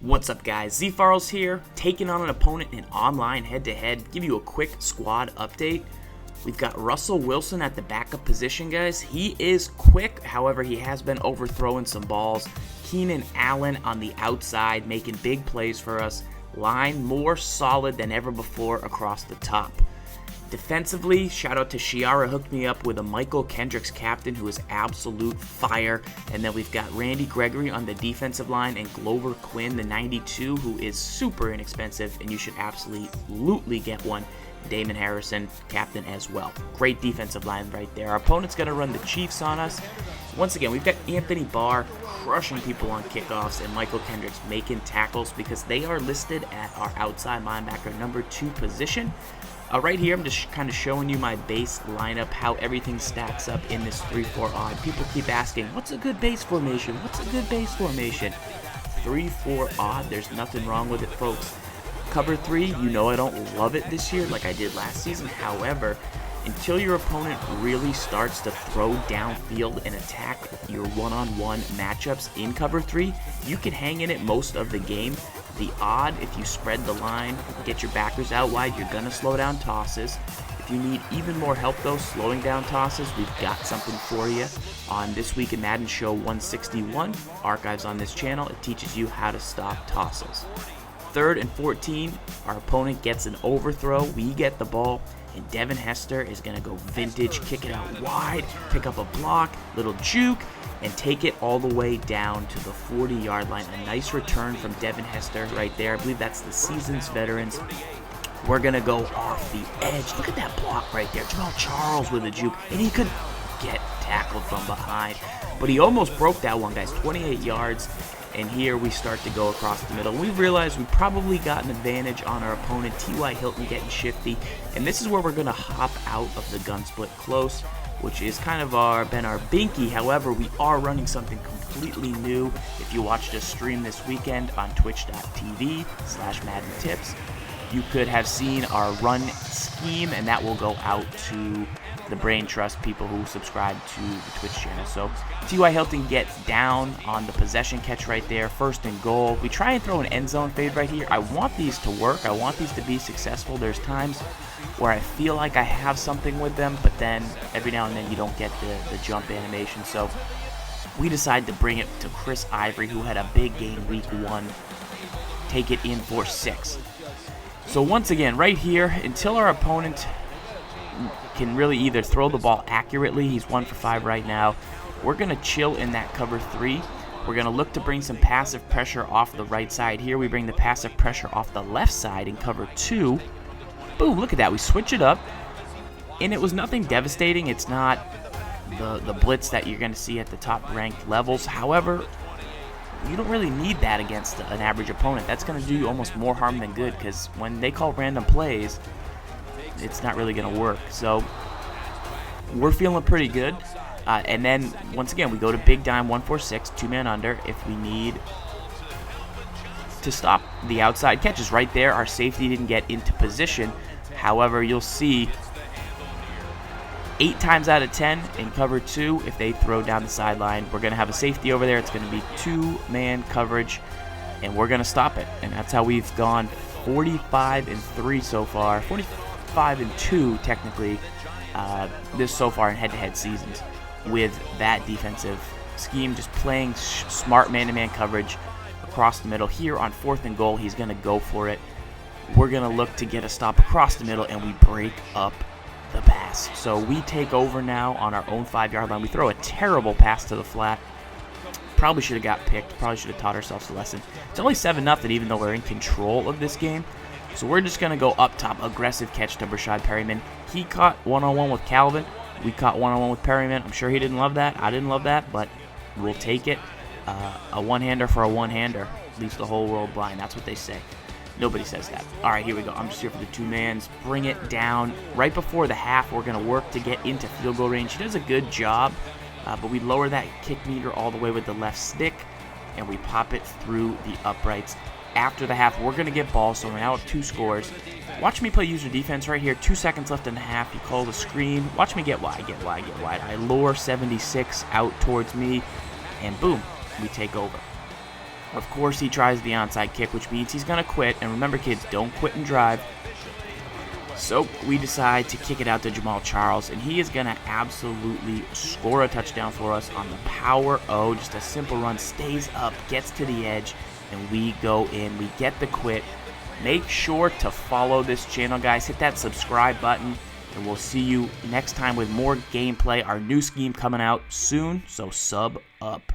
What's up, guys? ZFarls here, taking on an opponent in online head-to-head. Give you a quick squad update. We've got Russell Wilson at the backup position, guys. He is quick, however, he has been overthrowing some balls. Keenan Allen on the outside, making big plays for us. Line more solid than ever before across the top. Defensively, shout out to Shiara, hooked me up with a Michael Kendricks captain who is absolute fire. And then we've got Randy Gregory on the defensive line and Glover Quinn, the 92, who is super inexpensive, and you should absolutely get one. Damon Harrison, captain as well. Great defensive line right there. Our opponent's going to run the Chiefs on us. Once again, we've got Anthony Barr crushing people on kickoffs and Michael Kendricks making tackles because they are listed at our outside linebacker number 2 position. Right here, I'm just kind of showing you my base lineup, how everything stacks up in this 3-4 odd. People keep asking, what's a good base formation? What's a good base formation? 3-4 odd, there's nothing wrong with it, folks. Cover 3, you know I don't love it this year like I did last season. However, until your opponent really starts to throw downfield and attack your one-on-one matchups in cover 3, you can hang in it most of the game. The odd, if you spread the line, get your backers out wide, you're going to slow down tosses. If you need even more help, though, slowing down tosses, we've got something for you on This Week in Madden Show 161. Archives on this channel. It teaches you how to stop tosses. 3rd and 14, our opponent gets an overthrow. We get the ball, and Devin Hester is going to go vintage, kick it out wide, pick up a block, little juke, and take it all the way down to the 40-yard line. A nice return from Devin Hester right there. I believe that's the season's veterans. We're going to go off the edge. Look at that block right there. Jamal Charles with a juke, and he could get tackled from behind. But he almost broke that one, guys. 28 yards. And here we start to go across the middle. We realized we probably got an advantage on our opponent. T.Y. Hilton getting shifty. And this is where we're going to hop out of the gun split close, which is kind of been our binky. However, we are running something completely new. If you watched us stream this weekend on twitch.tv/Madden Tips, you could have seen our run scheme, and that will go out to the Brain Trust people who subscribe to the Twitch channel. So T.Y. Hilton gets down on the possession catch right there, 1st and goal. We try and throw an end zone fade right here. I want these to work. I want these to be successful. There's times where I feel like I have something with them, but then every now and then you don't get the jump animation. So we decide to bring it to Chris Ivory, who had a big game week 1. Take it in for 6. So once again, right here, until our opponent can really either throw the ball accurately, he's 1 for 5 right now, we're going to chill in that cover 3. We're going to look to bring some passive pressure off the right side here. We bring the passive pressure off the left side in cover 2. Boom, look at that. We switch it up, and it was nothing devastating. It's not the blitz that you're going to see at the top-ranked levels. However, you don't really need that against an average opponent. That's going to do you almost more harm than good, because when they call random plays, it's not really going to work. So we're feeling pretty good. And then, once again, we go to big dime, 1-4-6, 2-man under, if we need to stop the outside catches. Right there, our safety didn't get into position. However, you'll see 8 times out of 10 in cover 2, if they throw down the sideline, we're going to have a safety over there. It's going to be 2-man coverage, and we're going to stop it. And that's how we've gone 45-3 so far, 45-2 technically, this so far in head-to-head seasons with that defensive scheme, just playing smart man-to-man coverage across the middle. Here on 4th and goal, he's going to go for it. We're going to look to get a stop across the middle, and we break up the pass. So we take over now on our own 5-yard line. We throw a terrible pass to the flat. Probably should have got picked. Probably should have taught ourselves a lesson. It's only 7-0 even though we're in control of this game. So we're just going to go up top. Aggressive catch to Brashad Perryman. He caught one-on-one with Calvin. We caught one-on-one with Perryman. I'm sure he didn't love that. I didn't love that, but we'll take it. A one-hander for a one-hander leaves the whole world blind. That's what they say. Nobody says that. All right, here we go. I'm just here for the 2-mans. Bring it down. Right before the half, we're going to work to get into field goal range. He does a good job, but we lower that kick meter all the way with the left stick, and we pop it through the uprights. After the half, we're going to get ball, so we're now at 2 scores. Watch me play user defense right here. 2 seconds left in the half. He calls a screen. Watch me get wide, get wide, get wide. I lure 76 out towards me, and boom, we take over. Of course, he tries the onside kick, which means he's going to quit. And remember, kids, don't quit and drive. So we decide to kick it out to Jamal Charles, and he is going to absolutely score a touchdown for us on the power O. Just a simple run, stays up, gets to the edge, and we go in. We get the quit. Make sure to follow this channel, guys. Hit that subscribe button, and we'll see you next time with more gameplay. Our new scheme coming out soon, so sub up.